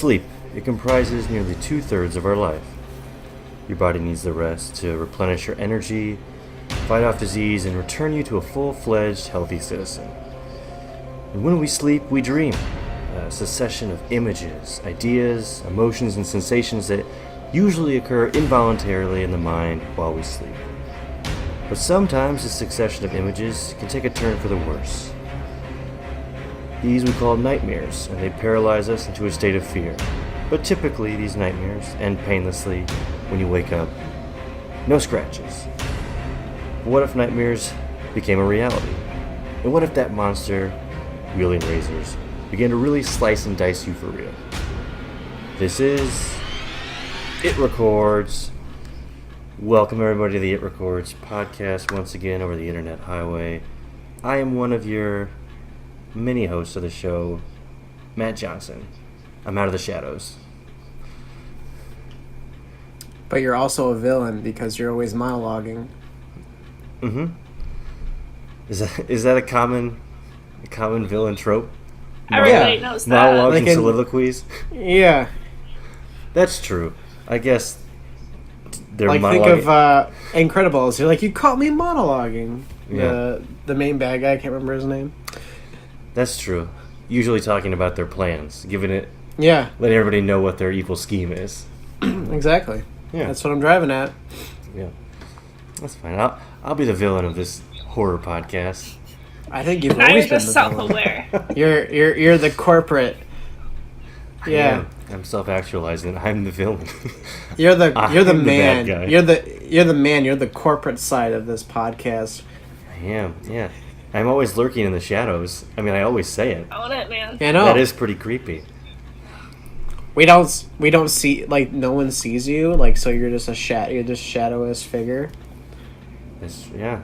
Sleep. It comprises nearly 2/3 of our life. Your body needs the rest to replenish your energy, fight off disease, and return you to a full-fledged, healthy citizen. And when we sleep, we dream. A succession of images, ideas, emotions, and sensations that usually occur involuntarily in the mind while we sleep. But sometimes this succession of images can take a turn for the worse. These we call nightmares, and they paralyze us into a state of fear. But typically, these nightmares end painlessly when you wake up. No scratches. But what if nightmares became a reality? And what if that monster, wielding razors, began to really slice and dice you for real? This is It Records. Welcome everybody to the It Records podcast once again over the internet highway. I am one of your many hosts of the show, Matt Johnson. I'm out of the shadows. But you're also a villain because you're always monologuing. Mm-hmm. Is that a common villain trope? Everybody knows that. Monologues and soliloquies? Yeah. That's true. I guess they're like monologuing. think of Incredibles. You're like, you caught me monologuing. Yeah. The main bad guy, I can't remember his name. That's true. Usually talking about their plans, letting everybody know what their evil scheme is. Exactly. Yeah. That's what I'm driving at. Yeah. That's fine. I'll be the villain of this horror podcast. I think you've Now always you're been just the villain. self-aware. You're the corporate. Yeah. I'm self-actualizing. I'm the villain. You're the bad man. guy. You're the man. You're the corporate side of this podcast. I am. Yeah. I'm always lurking in the shadows. I mean, I always say it. Own it, man. I know. That is pretty creepy. We don't see, like, no one sees you, like, so you're just you're just shadowless figure. Yeah.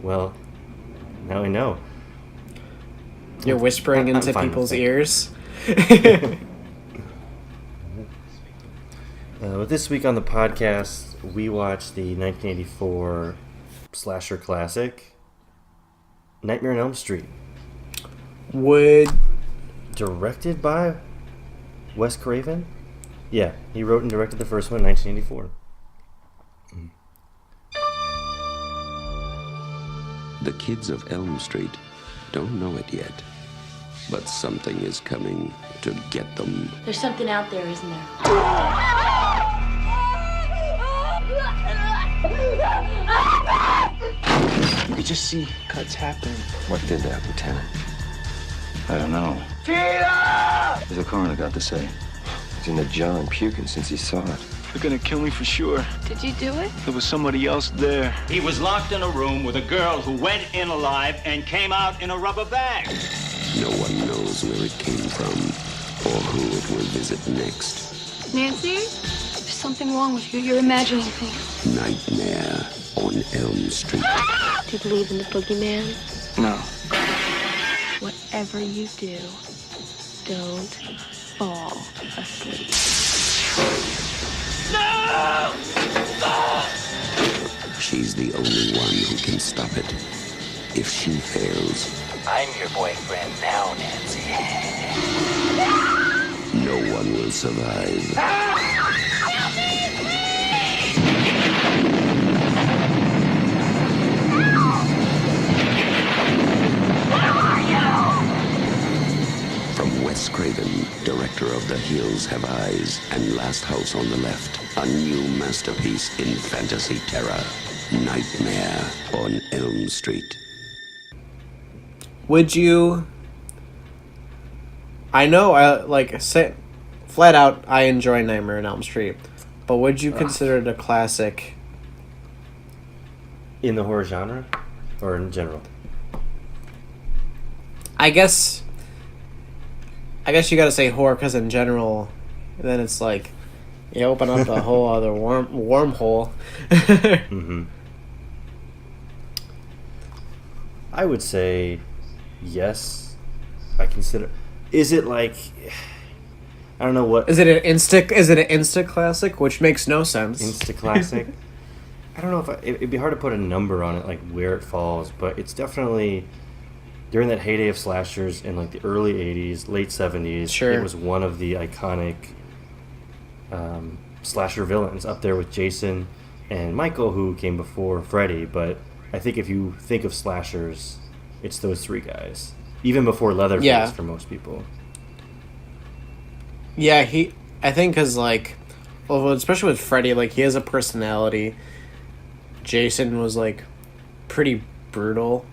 Well, now I know. You're whispering I'm into fine with people's it. ears. This week on the podcast, we watched the 1984 slasher classic, Nightmare on Elm Street. Directed by Wes Craven? Yeah, he wrote and directed the first one in 1984. The kids of Elm Street don't know it yet, but something is coming to get them. There's something out there, isn't there? You could just see cuts happen. What did that, Lieutenant? I don't know. Tina! There's a coroner got to say. He's in the jar and puking since he saw it. They're gonna kill me for sure. Did you do it? There was somebody else there. He was locked in a room with a girl who went in alive and came out in a rubber bag. No one knows where it came from or who it will visit next. Nancy? There's something wrong with you. You're imagining things. Nightmare on Elm Street. Do you believe in the boogeyman? No. Whatever you do, don't fall asleep. She's the only one who can stop it. If she fails, I'm your boyfriend now, Nancy. no one will survive. From Wes Craven, director of The Hills Have Eyes and Last House on the Left, a new masterpiece in fantasy terror, Nightmare on Elm Street. Would you... I know, flat out, I enjoy Nightmare on Elm Street, but would you consider it a classic? In the horror genre? Or in general? I guess you gotta say horror, because in general, then it's like, you open up a whole other wormhole. Mm-hmm. I would say yes. I consider... Is it like... I don't know what... Is it an Insta classic, which makes no sense? Insta classic? I don't know if... It'd be hard to put a number on it, like where it falls, but it's definitely during that heyday of slashers in like the early 80s, late 70s, Sure. it was one of the iconic slasher villains, up there with Jason and Michael, who came before Freddy. But I think if you think of slashers, it's those three guys, even before Leatherface. Yeah. For most people. Yeah, I think because, like, well, especially with Freddy, like, he has a personality. Jason was, like, pretty brutal,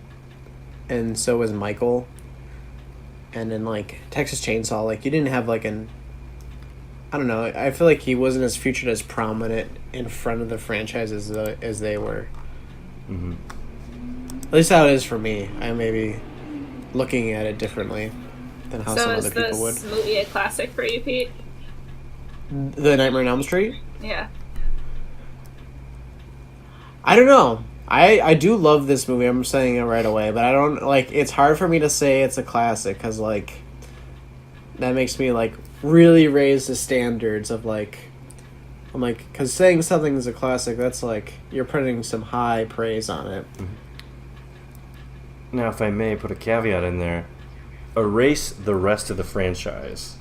and so was Michael. And then, like, Texas Chainsaw, like, you didn't have, like, I don't know, I feel like he wasn't as featured as prominent in front of the franchise as they were. Mm-hmm. At least how it is for me. I may be looking at it differently than how some other people would. So is this movie a classic for you, Pete? The Nightmare on Elm Street? Yeah. I don't know. I do love this movie. I'm saying it right away, but I don't, like, it's hard for me to say it's a classic because, like, that makes me, like, really raise the standards of, like, I'm like, because saying something is a classic, that's like you're putting some high praise on it. Now, if I may put a caveat in there, erase the rest of the franchise.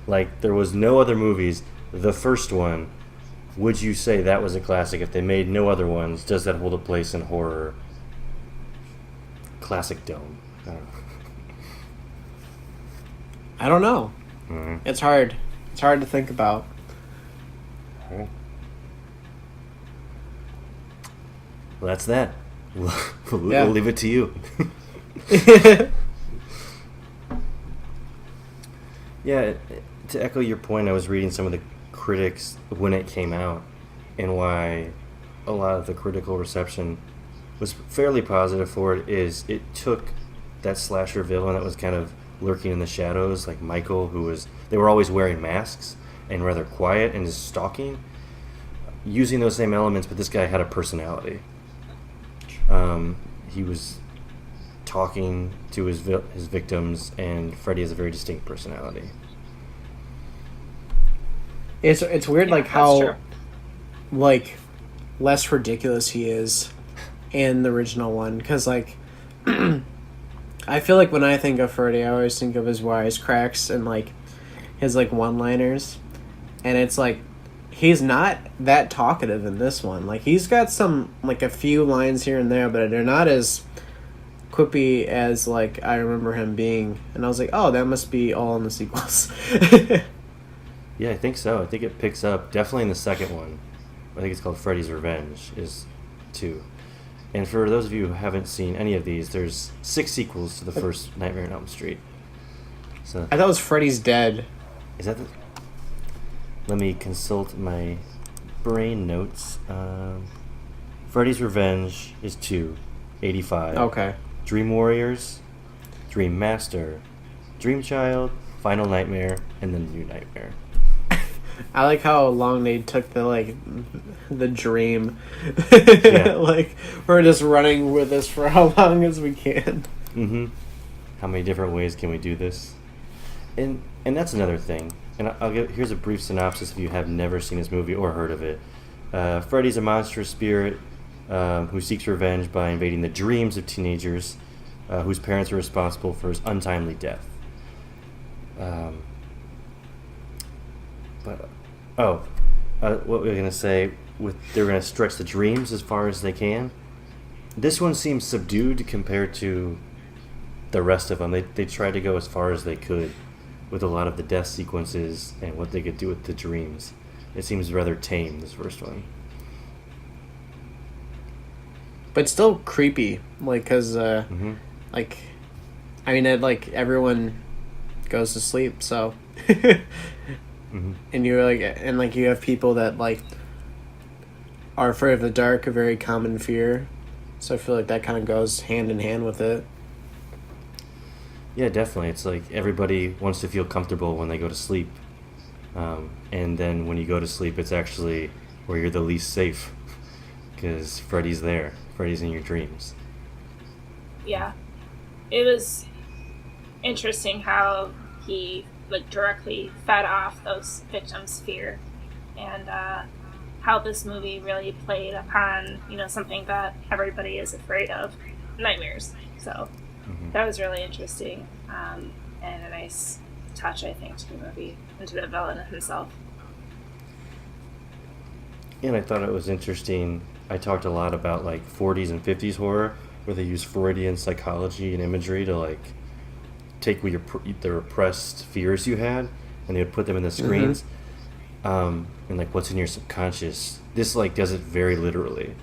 Like, there was no other movies. The first one, would you say that was a classic? If they made no other ones, does that hold a place in horror? Classic Dome. I don't know. I don't know. It's hard. It's hard to think about. Well, that's that. We'll leave it to you. Yeah, to echo your point, I was reading some of the critics when it came out and why a lot of the critical reception was fairly positive for it is it took that slasher villain that was kind of lurking in the shadows, like Michael, they were always wearing masks and rather quiet and just stalking, using those same elements, but this guy had a personality. He was talking to his victims, and Freddy has a very distinct personality. It's weird, Yeah, like, how true. like less ridiculous he is in the original one, because, like, I feel like when I think of Freddy, I always think of his wisecracks and, like, his, like, one-liners, and it's like he's not that talkative in this one. Like, he's got some, like, a few lines here and there, but they're not as quippy as, like, I remember him being. And I was like, oh, that must be all in the sequels. Yeah, I think so. I think it picks up definitely in the second one. I think it's called Freddy's Revenge is 2. And for those of you who haven't seen any of these, there's 6 sequels to the first Nightmare on Elm Street. So I thought it was Freddy's Dead. is that the... Let me consult my brain notes. Freddy's Revenge is 2, 85. Okay. Dream Warriors, Dream Master, Dream Child, Final Nightmare, and then New Nightmare. I like how long they took the dream. Yeah. Like, we're just running with this for how long as we can. Mm-hmm. How many different ways can we do this? And that's another thing. And here's a brief synopsis if you have never seen this movie or heard of it. Freddy's a monstrous spirit who seeks revenge by invading the dreams of teenagers whose parents are responsible for his untimely death. What we were going to say, they're going to stretch the dreams as far as they can. This one seems subdued compared to the rest of them. They tried to go as far as they could with a lot of the death sequences and what they could do with the dreams. It seems rather tame, this first one. But still creepy. Like, because, like, I mean, like, everyone goes to sleep, so... And you're like, and like you have people that like are afraid of the dark, a very common fear. So I feel like that kind of goes hand in hand with it. Yeah, definitely. It's like everybody wants to feel comfortable when they go to sleep, and then when you go to sleep, it's actually where you're the least safe because Freddy's there. Freddy's in your dreams. Yeah, it was interesting how he directly fed off those victims' fear, and how this movie really played upon something that everybody is afraid of, nightmares. So That was really interesting, and a nice touch, I think, to the movie and to the villain himself. And I thought it was interesting. I talked a lot about like 40s and 50s horror, where they use Freudian psychology and imagery to like take the repressed fears you had, and they would put them in the screens. And like, what's in your subconscious? This like does it very literally.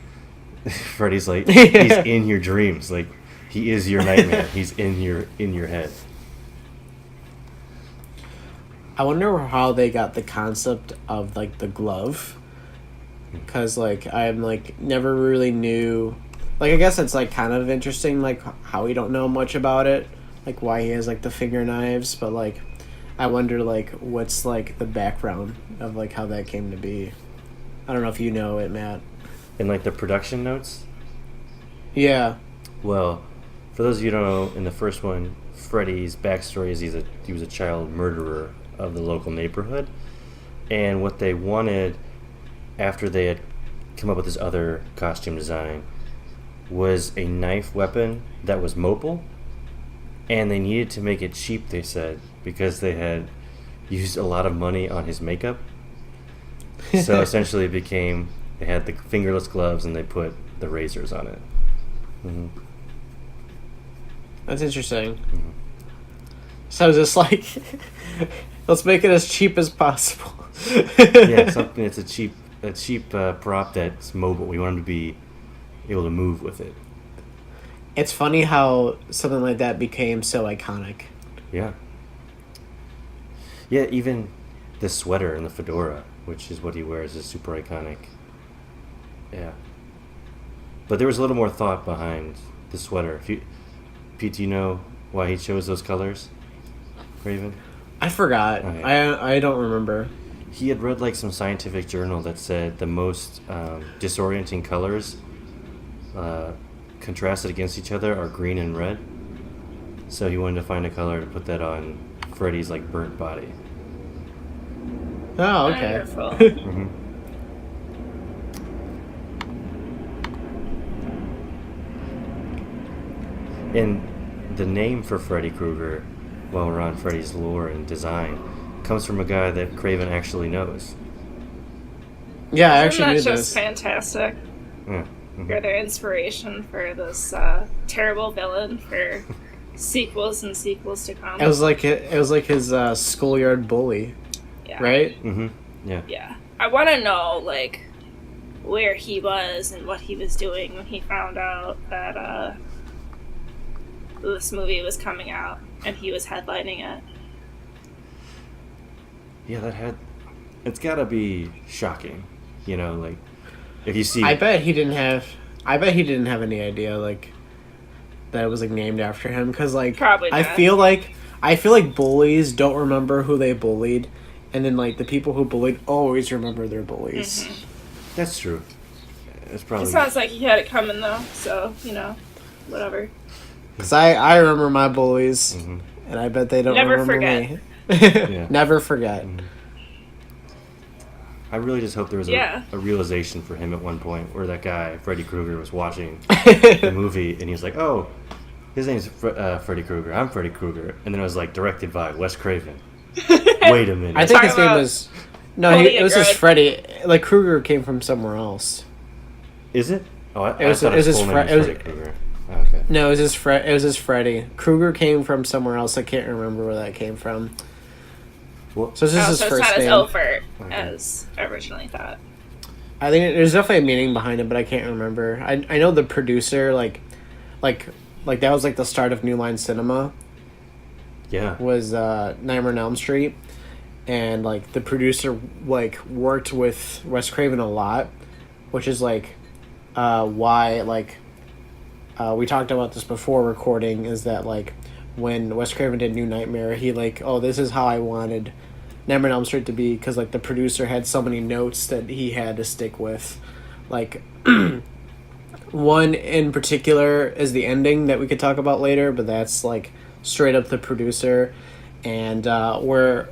Freddy's like he's in your dreams, like he is your nightmare. He's in your head. I wonder how they got the concept of like the glove, because like I'm like never really knew. Like I guess it's like kind of interesting, like how we don't know much about it, like why he has like the finger knives, but like I wonder like what's like the background of like how that came to be. I don't know if you know it, Matt. In like the production notes. Yeah. Well, for those of you who don't know, in the first one, Freddy's backstory is he was a child murderer of the local neighborhood, and what they wanted after they had come up with this other costume design was a knife weapon that was mobile, and they needed to make it cheap, they said, because they had used a lot of money on his makeup. So essentially it became, they had the fingerless gloves and they put the razors on it. That's interesting. So it's just like, let's make it as cheap as possible. Yeah, something it's a cheap prop that's mobile. We want him to be able to move with it. It's funny how something like that became so iconic. Yeah. Yeah, even the sweater and the fedora, which is what he wears, is super iconic. Yeah. But there was a little more thought behind the sweater. Pete, do you know why he chose those colors, Craven? I forgot. Okay. I don't remember. He had read like some scientific journal that said the most disorienting colors contrasted against each other are green and red. So he wanted to find a color to put that on Freddy's like burnt body. Oh, okay. Wonderful. And the name for Freddy Krueger, while we're on Freddy's lore and design, comes from a guy that Craven actually knows. Yeah, I Isn't actually that knew just this. fantastic? Yeah. You're their inspiration for this terrible villain for sequels and sequels to come. It was like his schoolyard bully, Yeah. right? Yeah. Yeah. I want to know, like, where he was and what he was doing when he found out that this movie was coming out and he was headlining it. Yeah, it's gotta be shocking, you know, like, if you see... I bet he didn't have any idea, like, that it was, like, named after him, because, like, Probably I not. feel like bullies don't remember who they bullied, and then, like, the people who bullied always remember their bullies. That's true. It's probably... It sounds like he had it coming, though, so, whatever. Because I remember my bullies, and I bet they don't Never remember forget. me. Yeah. Never forget. I really just hope there was Yeah. a realization for him at one point where that guy, Freddy Krueger, was watching the movie and he was like, oh, his name's Freddy Krueger. I'm Freddy Krueger. And then it was like directed by Wes Craven. Wait a minute. I think his Talking name about was... No, Holy it was just Grid. Freddy. Like, Krueger came from somewhere else. Is it? Oh, I was- thought it was his his full name Fre- was it was- Freddy Krueger. Oh, okay. No, it was just Freddy. Krueger came from somewhere else. I can't remember where that came from. Well, So this is Oh, his so it's first not as name. overt Okay. as originally thought. I think there's definitely a meaning behind it, but I can't remember. I know the producer, like that was like the start of New Line Cinema. yeah. Was Nightmare on Elm Street, and like the producer like worked with Wes Craven a lot, which is like why like we talked about this before recording, is that like when Wes Craven did New Nightmare, he like, oh, this is how I wanted Nightmare on Elm Street to be, because like the producer had so many notes that he had to stick with, like one in particular is the ending that we could talk about later, but that's like straight up the producer, and where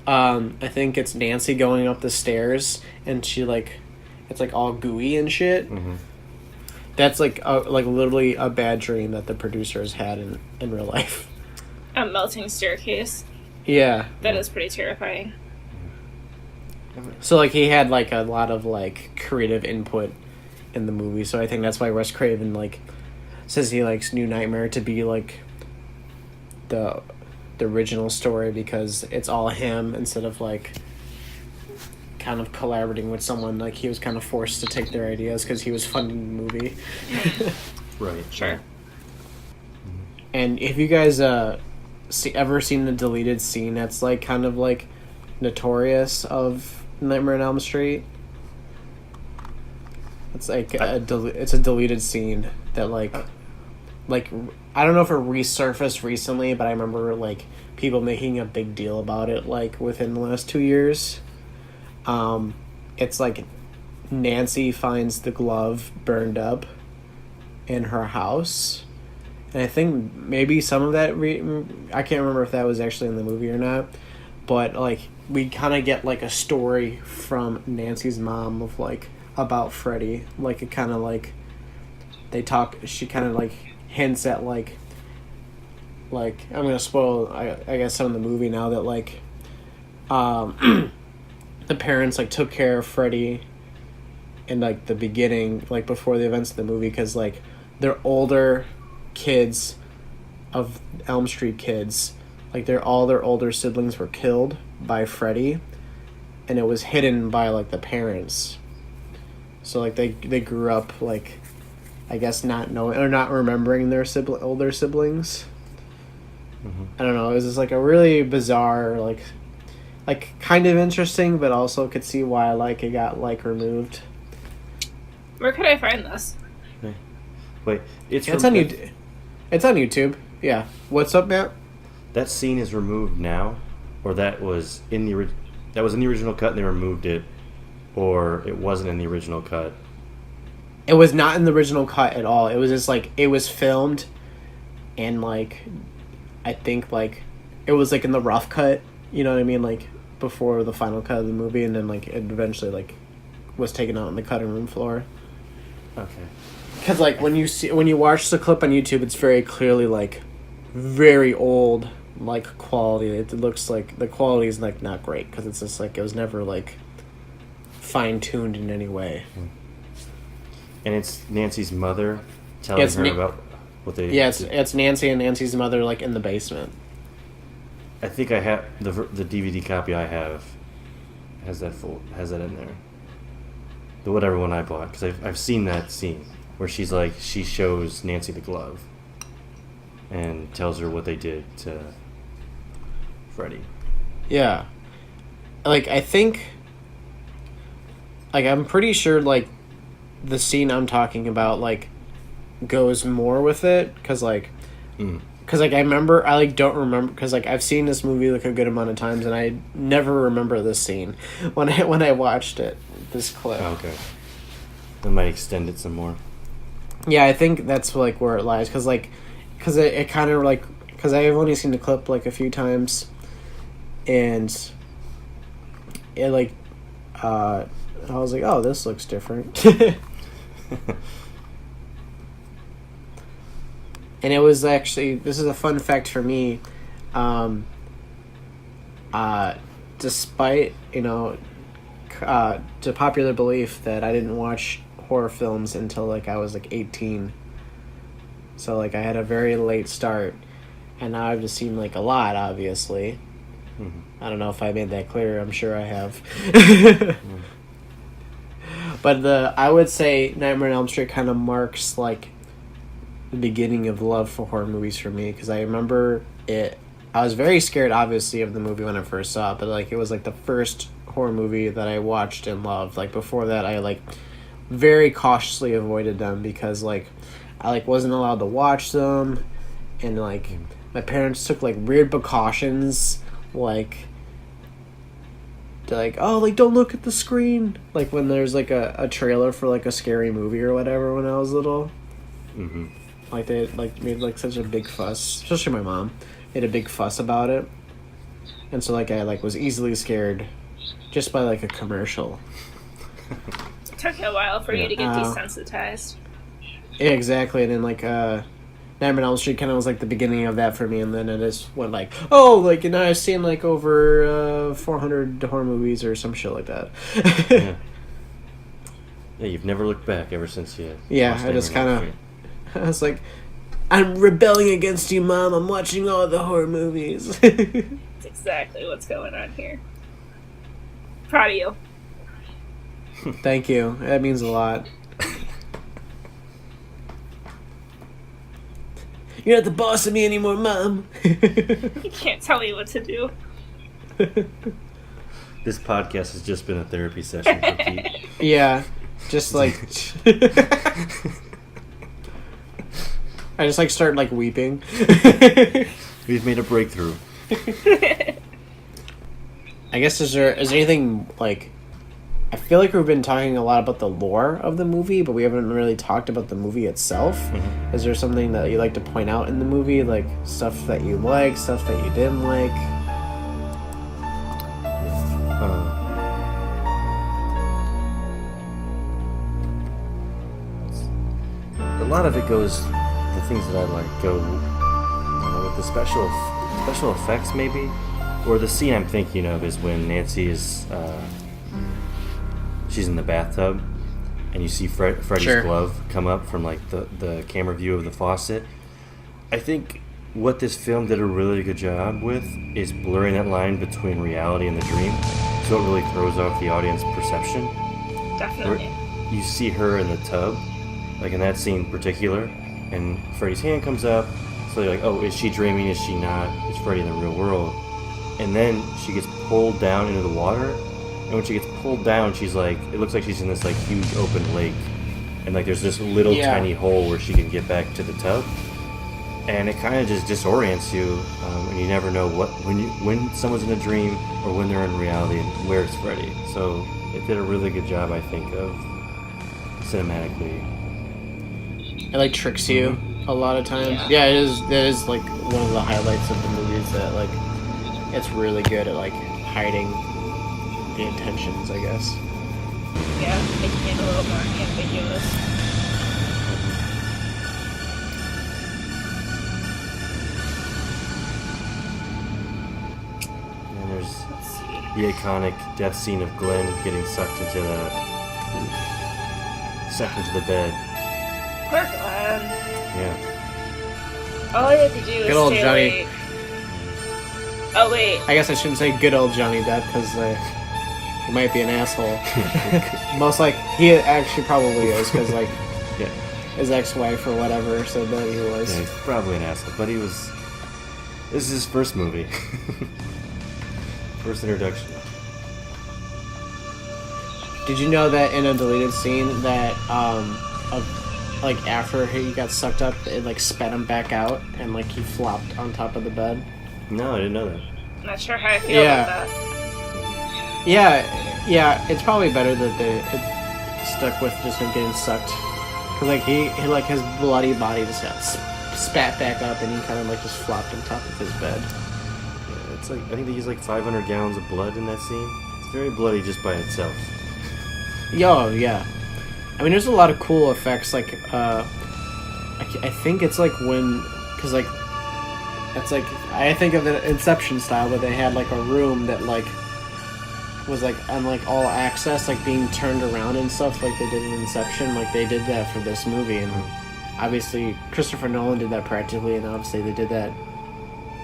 I think it's Nancy going up the stairs and she like, it's like all gooey and shit. That's like literally a bad dream that the producers had, in real life. A melting staircase. Yeah. That is pretty terrifying. So, like, he had, like, a lot of, like, creative input in the movie, so I think that's why Wes Craven, like, says he likes New Nightmare to be, like, the original story, because it's all him instead of, like, kind of collaborating with someone. Like, he was kind of forced to take their ideas because he was funding the movie. Right. Sure. And if you guys ever seen the deleted scene that's, like, kind of, like, notorious of Nightmare on Elm Street? It's like it's a deleted scene that like I don't know if it resurfaced recently, but I remember like people making a big deal about it like within the last 2 years. It's like Nancy finds the glove burned up in her house, and I think maybe some of that I can't remember if that was actually in the movie or not, but like we kind of get like a story from Nancy's mom of like about Freddy, like it kind of like she kind of like hints at like I'm gonna spoil I guess some of the movie now, that like the parents like took care of Freddy in like the beginning, like before the events of the movie, because like they're older kids of Elm Street kids, like all their older siblings were killed by Freddy, and it was hidden by like the parents. So like they grew up like I guess not knowing or not remembering their older siblings. Mm-hmm. I don't know. It was just like a really bizarre like kind of interesting, but also could see why like it got like removed. Where could I find this? Wait, it's on YouTube. It's on YouTube. Yeah. What's up, Matt? That scene is removed now, or that was in the original cut and they removed it, or it wasn't in the original cut. It was not in the original cut at all. It was just like it was filmed, and like I think like it was like in the rough cut. You know what I mean? Like before the final cut of the movie, and then like it eventually like was taken out on the cutting room floor. Okay. Because like when you watch the clip on YouTube, it's very clearly like very old like quality. It looks like the quality is like not great because it's just like it was never like fine-tuned in any way. And it's Nancy's mother telling her about what they... Yeah, it's Nancy and Nancy's mother, like, in the basement. I think I have... The DVD copy I have has that in there. The whatever one I bought. Because I've seen that scene where she's like... She shows Nancy the glove and tells her what they did to Freddy. Yeah. Like, I think... Like, I'm pretty sure, like, the scene I'm talking about, like, goes more with it, because, like... Because, like, I don't remember... Because, like, I've seen this movie, like, a good amount of times, and I never remember this scene when I watched it, this clip. Oh, okay. I might extend it some more. Yeah, I think that's, like, where it lies, because, like... Because it kind of, like... Because I've only seen the clip, like, a few times, and it, like... I was like, oh, this looks different. And it was actually, this is a fun fact for me, despite, to popular belief that I didn't watch horror films until, like, I was, like, 18. So, like, I had a very late start, and now I've just seen, like, a lot, obviously. Mm-hmm. I don't know if I made that clear. I'm sure I have. But I would say Nightmare on Elm Street kind of marks, like, the beginning of love for horror movies for me, because I remember it... I was very scared, obviously, of the movie when I first saw it, but, like, it was, like, the first horror movie that I watched and loved. Like, before that, I, like, very cautiously avoided them because, like, I, like, wasn't allowed to watch them, and, like, my parents took, like, weird precautions, like... They're like, oh, like, don't look at the screen. Like, when there's, like, a trailer for, like, a scary movie or whatever when I was little. Mm-hmm. Like, they, like, made, like, such a big fuss. Especially my mom. Made a big fuss about it. And so, like, I, like, was easily scared just by, like, a commercial. It took you a while for you to get desensitized. Yeah, exactly. And then, like, Nightmare on Elm Street kind of was like the beginning of that for me, and then it just went like, oh, like, and I've seen like over 400 horror movies or some shit like that. Yeah. Yeah, you've never looked back ever since you. Yeah, I just kind of, I was like, I'm rebelling against you, Mom. I'm watching all the horror movies. That's exactly what's going on here. Proud of you. Thank you. That means a lot. You're not the boss of me anymore, Mom. You can't tell me what to do. This podcast has just been a therapy session for Pete. Yeah, just like I just like start like weeping. We've made a breakthrough. I guess is there anything like, I feel like we've been talking a lot about the lore of the movie, but we haven't really talked about the movie itself. Mm-hmm. Is there something that you like to point out in the movie, like stuff that you like, stuff that you didn't like? A lot of it goes, the things that I like go with the special effects maybe, or the scene I'm thinking of is when Nancy is she's in the bathtub and you see Freddy's Sure. glove come up from like the camera view of the faucet. I think what this film did a really good job with is blurring that line between reality and the dream, so it really throws off the audience perception. Definitely. You see her in the tub, like in that scene in particular, and Freddy's hand comes up, so you're like, oh, is she dreaming, is she not, is Freddy in the real world? And then she gets pulled down into the water, and when she gets pulled down, she's like, it looks like she's in this like huge open lake, and like there's this little tiny hole where she can get back to the tub, and it kind of just disorients you, and you never know when someone's in a dream or when they're in reality and where it's Freddy. So it did a really good job, I think, of cinematically. It like tricks you a lot of times. Yeah, it is like one of the highlights of the movies that like it's really good at like hiding the intentions, I guess. Yeah, making it a little more ambiguous. And there's Let's see. the iconic death scene of Glenn getting sucked into the bed. Poor Glenn. Yeah. All I had to do was Good old stay Johnny. awake. Oh wait, I guess I shouldn't say good old Johnny Depp because he might be an asshole. Most like he actually probably is because like Yeah. his ex-wife or whatever said that he was. Yeah, he's probably an asshole, but he was. This is his first movie. First introduction. Did you know that in a deleted scene that like after he got sucked up, it like spat him back out and like he flopped on top of the bed? No, I didn't know that. I'm not sure how I feel Yeah. about that. Yeah, it's probably better that it stuck with just him getting sucked. Cause like he like his bloody body just got spat back up and he kind of like just flopped on top of his bed. Yeah, it's like I think they use like 500 gallons of blood in that scene. It's very bloody just by itself. Yo, yeah. I mean, there's a lot of cool effects. Like, I think it's like when, cause like, it's like I think of the Inception style, where they had like a room that like was like on like all access, like being turned around and stuff, like they did in Inception. Like they did that for this movie, and obviously Christopher Nolan did that practically, and obviously they did that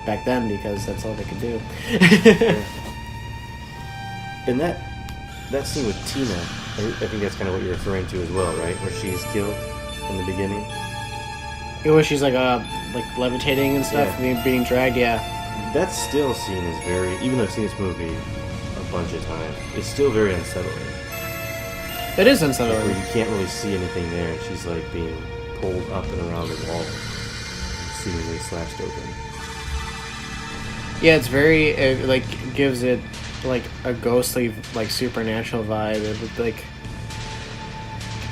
back then because that's all they could do. And that scene with Tina, I think that's kind of what you're referring to as well, right? Where she's killed in the beginning. Where she's like levitating and stuff, Yeah. being dragged. Yeah, That still scene is very, even though I've seen this movie a bunch of times, it's still very unsettling. it is Where unsettling. you can't really see anything there, and she's like being pulled up and around the wall, seemingly slashed open. Yeah, it's very it like gives it like a ghostly, like supernatural vibe. It like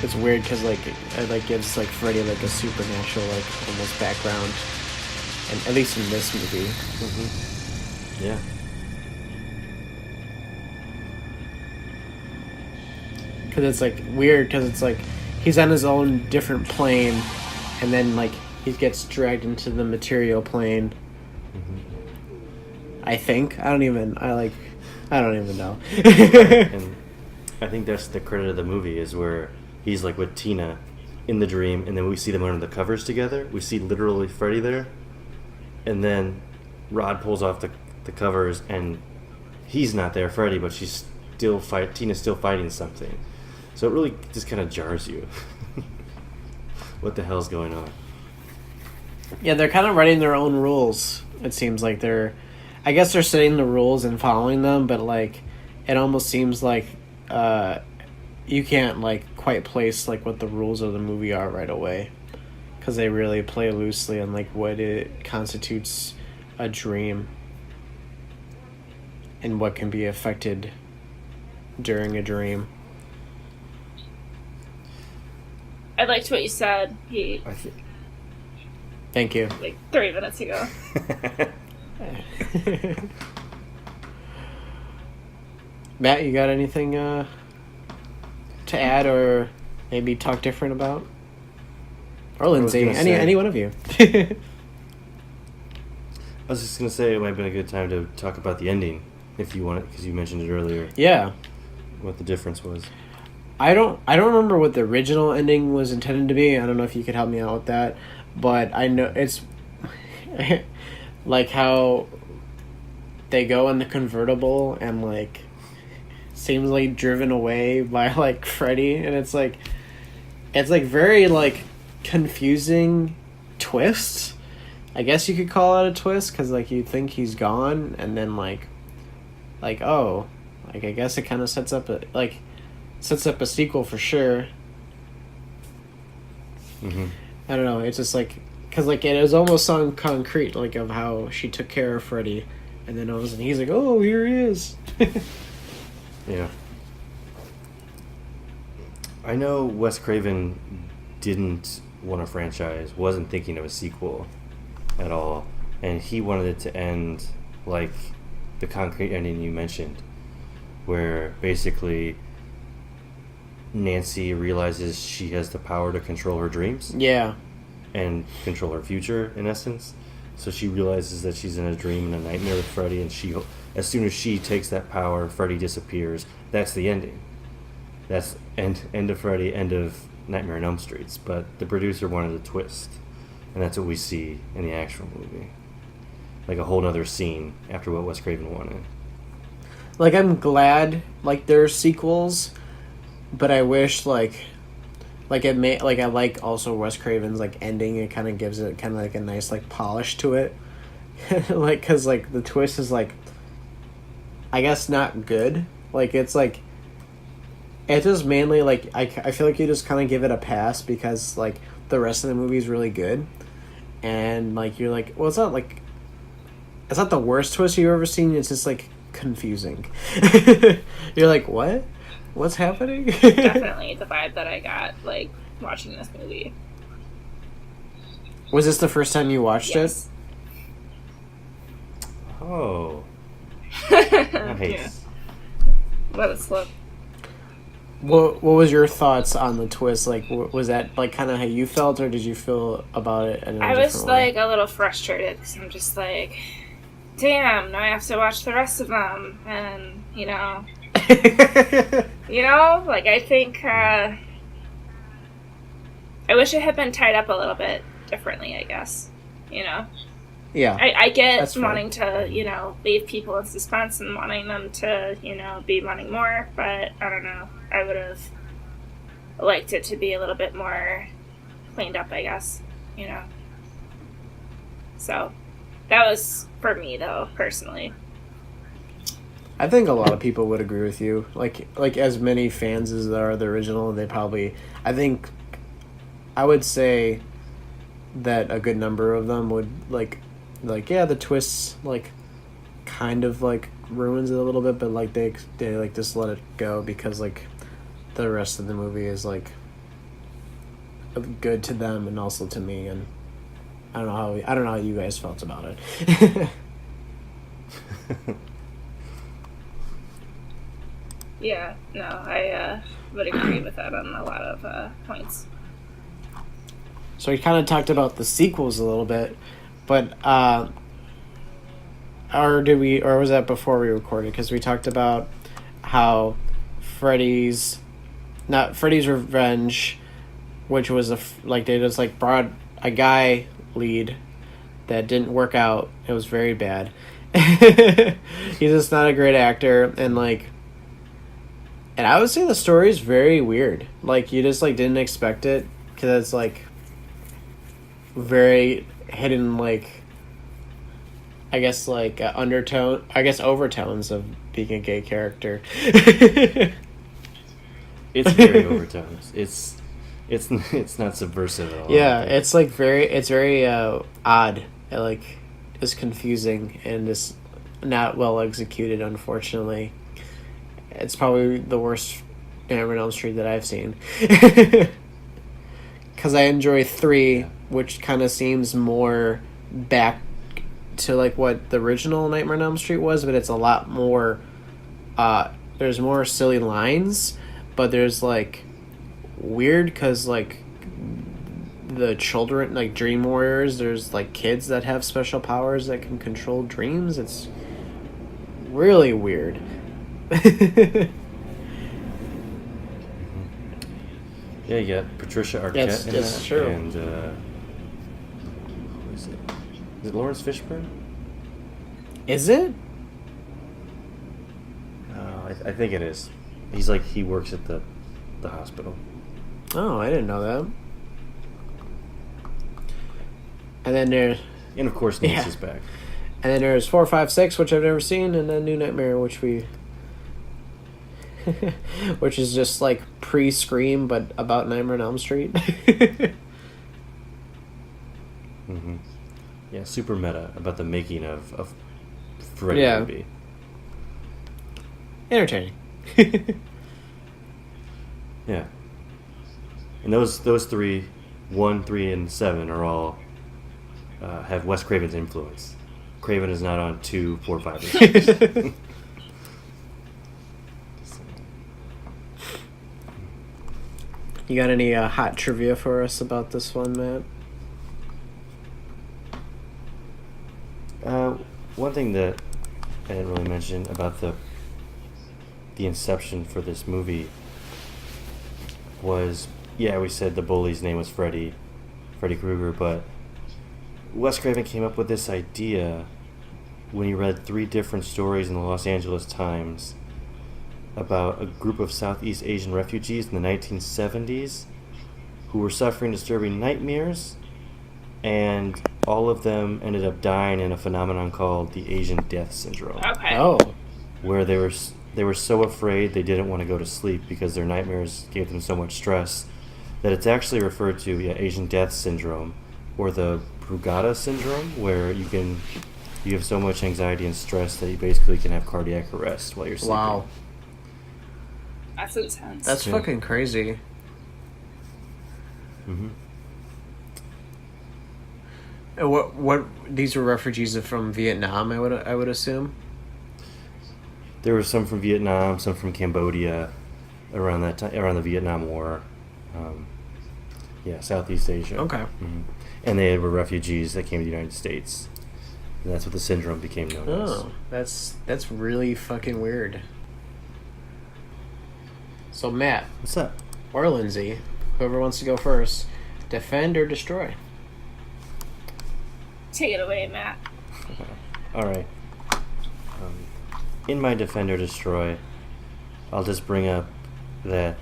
it's weird because like it like gives like Freddy like a supernatural like almost background, and at least in this movie. Yeah. Because it's like weird because it's like he's on his own different plane, and then like he gets dragged into the material plane. I think I don't even know. And I think that's the credit of the movie, is where he's like with Tina in the dream, and then we see them under the covers together. We see literally Freddy there, and then Rod pulls off the covers, and he's not there, Freddy, but Tina's still fighting something. So it really just kind of jars you. What the hell's going on? Yeah, they're kind of writing their own rules. It seems like I guess they're setting the rules and following them, but like it almost seems like you can't like quite place like what the rules of the movie are right away, because they really play loosely on like what it constitutes a dream and what can be affected during a dream. I liked what you said. Thank you. Like 3 minutes ago. Matt, you got anything to add or maybe talk different about? Or Lindsay, any one of you. I was just gonna say it might have been a good time to talk about the ending, if you want it, because you mentioned it earlier. Yeah. What the difference was. I don't remember what the original ending was intended to be. I don't know if you could help me out with that, but I know it's like how they go in the convertible and like seems like driven away by like Freddy, and it's like very like confusing twist. I guess you could call it a twist, because like you think he's gone, and then like oh, like I guess it kind of sets up a sequel for sure. Mm-hmm. I don't know. It's just like, because like it was almost on concrete, like of how she took care of Freddy, and then all of a sudden he's like, oh, here he is. Yeah. I know Wes Craven didn't want a franchise, wasn't thinking of a sequel at all, and he wanted it to end like the concrete ending you mentioned, where basically Nancy realizes she has the power to control her dreams. Yeah. And control her future, in essence. So she realizes that she's in a dream and a nightmare with Freddy, and as soon as she takes that power, Freddy disappears. That's the ending. That's end of Freddy, end of Nightmare on Elm Street. But the producer wanted a twist, and that's what we see in the actual movie. Like a whole nother scene after what Wes Craven wanted. Like, I'm glad like there's sequels, but I wish like it may like I like also Wes Craven's like ending. It kind of gives it kind of like a nice like polish to it. Like, because like the twist is like, I guess not good. Like it's just mainly like I feel like you just kind of give it a pass because like the rest of the movie is really good, and like you're like, well, it's not the worst twist you've ever seen. It's just like confusing. You're like, what's happening? Definitely the vibe that I got like watching this movie. Was this the first time you watched Yes. it? Oh. Yeah. Nice. Let it slip. What was your thoughts on the twist? Like, was that like kind of how you felt, or did you feel about it in a I different was way? like a little frustrated because I'm just like, damn, now I have to watch the rest of them, and like I think I wish it had been tied up a little bit differently, I guess. Yeah. I get That's fair. wanting to, leave people in suspense and wanting them to, be wanting more, but I don't know. I would have liked it to be a little bit more cleaned up, I guess, So, that was for me, though, personally. I think a lot of people would agree with you. Like as many fans as there are of the original, they probably, I would say that a good number of them would yeah, the twists like kind of like ruins it a little bit, but like they like just let it go because like the rest of the movie is like good to them and also to me, and I don't know how you guys felt about it. Yeah, no, I would agree with that on a lot of points. So we kind of talked about the sequels a little bit, but or was that before we recorded? Because we talked about how Freddy's Revenge, which was they just like brought a guy lead that didn't work out. It was very bad. He's just not a great actor, and I would say the story is very weird. Like, you just didn't expect it, because it's very hidden, overtones of being a gay character. It's very overtones. It's not subversive at all. Yeah, it's very odd. It's confusing and just not well executed, unfortunately. It's probably the worst Nightmare on Elm Street that I've seen. Because I enjoy 3, which kind of seems more back to what the original Nightmare on Elm Street was, but it's a lot more. There's more silly lines, but there's weird because the children, dream warriors, there's kids that have special powers that can control dreams. It's really weird. Yeah, you got Patricia Arquette Yes, in that's that, true. and who is it? Is it Lawrence Fishburne? Is it? I think it is. He works at the hospital. Oh, I didn't know that. And then there's And of course, Nance is back. And then there's 4, 5, 6, which I've never seen, and then New Nightmare, which which is just pre-Scream, but about Nightmare on Elm Street. Mm-hmm. Yeah, super meta about the making of Freddy movie. Entertaining. Yeah. And those 3, 1, 3, and 7 are all have Wes Craven's influence. Craven is not on 2, 4, 5, and 6. You got any hot trivia for us about this one, Matt? One thing that I didn't really mention about the inception for this movie was, we said the bully's name was Freddy Krueger, but Wes Craven came up with this idea when he read 3 different stories in the Los Angeles Times about a group of Southeast Asian refugees in the 1970s who were suffering disturbing nightmares, and all of them ended up dying in a phenomenon called the Asian Death Syndrome. Okay. Oh. Where they were so afraid they didn't want to go to sleep because their nightmares gave them so much stress that it's actually referred to Asian Death Syndrome, or the Brugada Syndrome, where you have so much anxiety and stress that you basically can have cardiac arrest while you're sleeping. Wow. That's intense. That's fucking crazy. Mm-hmm. And what these were refugees from Vietnam, I would assume. There were some from Vietnam, some from Cambodia, around that time, around the Vietnam War. Southeast Asia. Okay. Mm-hmm. And they were refugees that came to the United States, and that's what the syndrome became known as. Oh, that's really fucking weird. So Matt, What's up? or Lindsay, whoever wants to go first, defend or destroy? Take it away, Matt. All right. In my Defend or Destroy, I'll just bring up that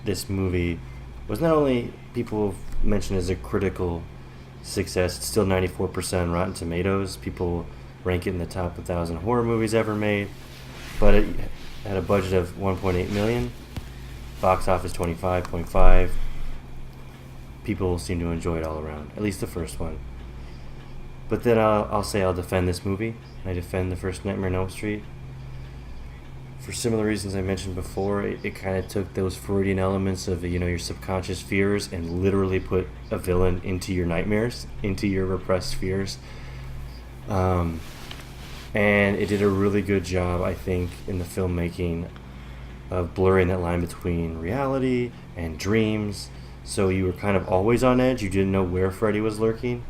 this movie was not only people mentioned as a critical success, it's still 94% on Rotten Tomatoes. People rank it in the top 1,000 horror movies ever made. But it had a budget of $1.8 million, box office 25.5. People seem to enjoy it all around, at least the first one. But then I'll say I'll defend this movie. I defend the first Nightmare on Elm Street. For similar reasons I mentioned before, it kind of took those Freudian elements of your subconscious fears and literally put a villain into your nightmares, into your repressed fears. And it did a really good job, I think, in the filmmaking of blurring that line between reality and dreams, so you were kind of always on edge. You didn't know where Freddy was lurking.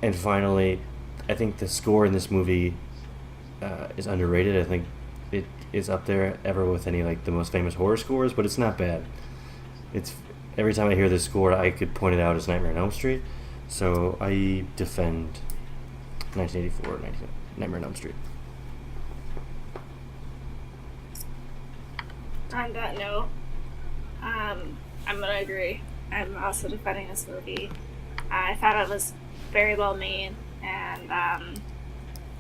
And finally, I think the score in this movie is underrated. I think it is up there ever with any like the most famous horror scores, but it's not bad. It's every time I hear this score, I could point it out as Nightmare on Elm Street. So I defend 1984 Nightmare on Elm Street. On that note, I'm gonna agree. I'm also defending this movie. I thought it was very well made, and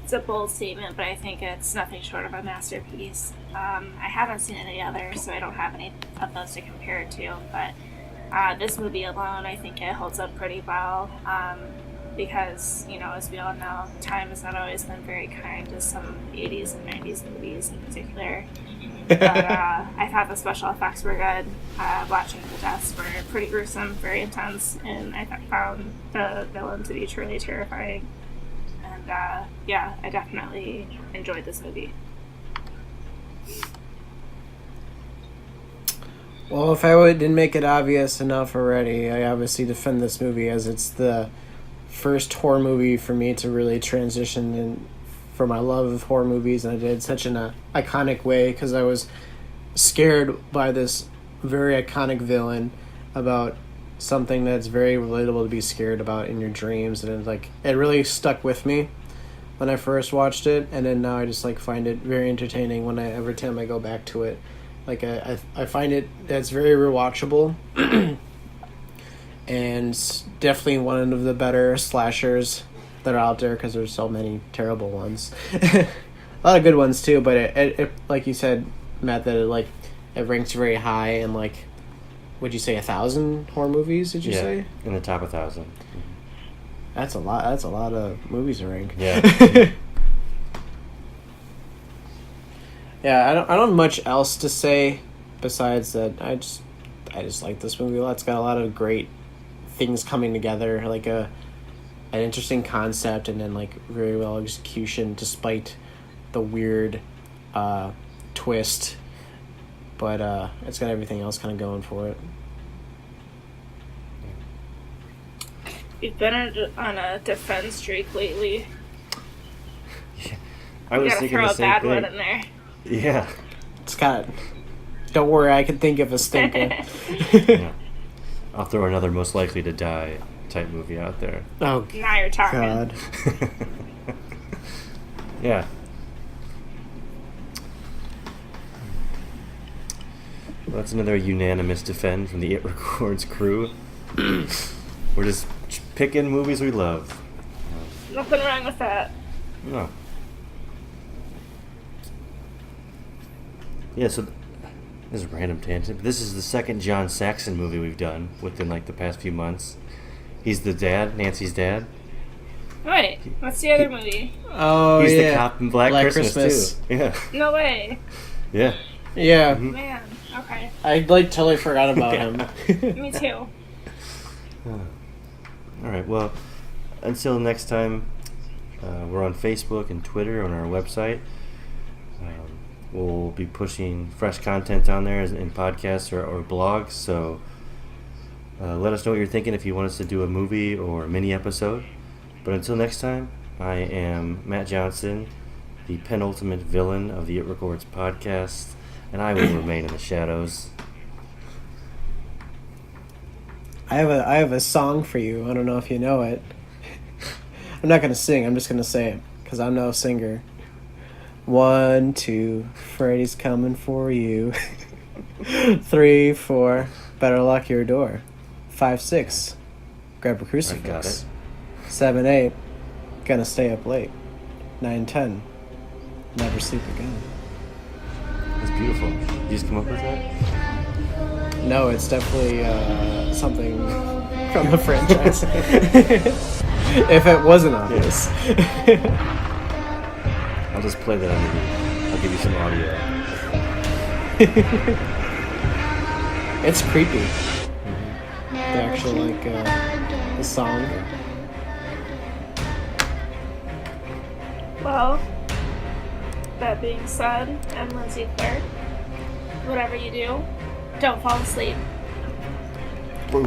it's a bold statement, but I think it's nothing short of a masterpiece. I haven't seen any others, so I don't have any of those to compare it to, but this movie alone, I think it holds up pretty well, because, you know, as we all know, time has not always been very kind to some 80s and 90s movies in particular. But I thought the special effects were good. Watching the deaths were pretty gruesome, very intense, and I found the villain to be truly terrifying. And yeah, I definitely enjoyed this movie. Well, if I didn't make it obvious enough already, I obviously defend this movie as it's the first horror movie for me to really transition in for my love of horror movies, and I did such an iconic way because I was scared by this very iconic villain about something that's very relatable to be scared about in your dreams, and it really stuck with me when I first watched it, and then now I just find it very entertaining every time I go back to it. I find it that's very rewatchable, and definitely one of the better slashers that are out there because there's so many terrible ones. A lot of good ones too, but it like you said, Matt, that it ranks very high in would you say 1,000 horror movies? Did you say in the top 1,000? That's a lot. That's a lot of movies to rank. Yeah. Yeah, I don't have much else to say besides that. I just like this movie a lot. It's got a lot of great things coming together, an interesting concept, and then very well execution despite the weird twist. But it's got everything else kind of going for it. You've been on a defense streak lately. Yeah, I was thinking the same throw a bad thing. one in there. Yeah. It's got. Don't worry, I can think of a stinker. Yeah. I'll throw another Most Likely to Die type movie out there. Oh, Now you're talking. God. Yeah. Well, that's another unanimous defend from the It Records crew. We're just picking movies we love. Nothing wrong with that. No. Yeah, so this is a random tangent, but this is the second John Saxon movie we've done within the past few months. He's the dad, Nancy's dad. Wait, what's the other movie? Oh, He's yeah. the cop in Black Christmas too. Yeah. No way. Yeah. Yeah. Man, okay. I totally forgot about him. Me too. Alright, well, until next time, we're on Facebook and Twitter on our website. We'll be pushing fresh content on there in podcasts or blogs, so let us know what you're thinking if you want us to do a movie or a mini episode. But until next time, I am Matt Johnson, the penultimate villain of the It Records podcast, and I will remain in the shadows. I have a song for you. I don't know if you know it. I'm not gonna sing. I'm just gonna say it because I'm no singer. 1, 2, Freddy's coming for you. 3, 4, better lock your door. 5, 6, grab a crucifix. 7, 8, gonna stay up late. 9, 10, never sleep again. That's beautiful. You just come up with that? No, it's definitely something from the franchise. If it wasn't obvious. I'll just play that underneath. I'll give you some audio. It's creepy. Mm-hmm. The actual the song. Well, that being said, I'm Lindsay Clark. Whatever you do, Don't fall asleep. Boom.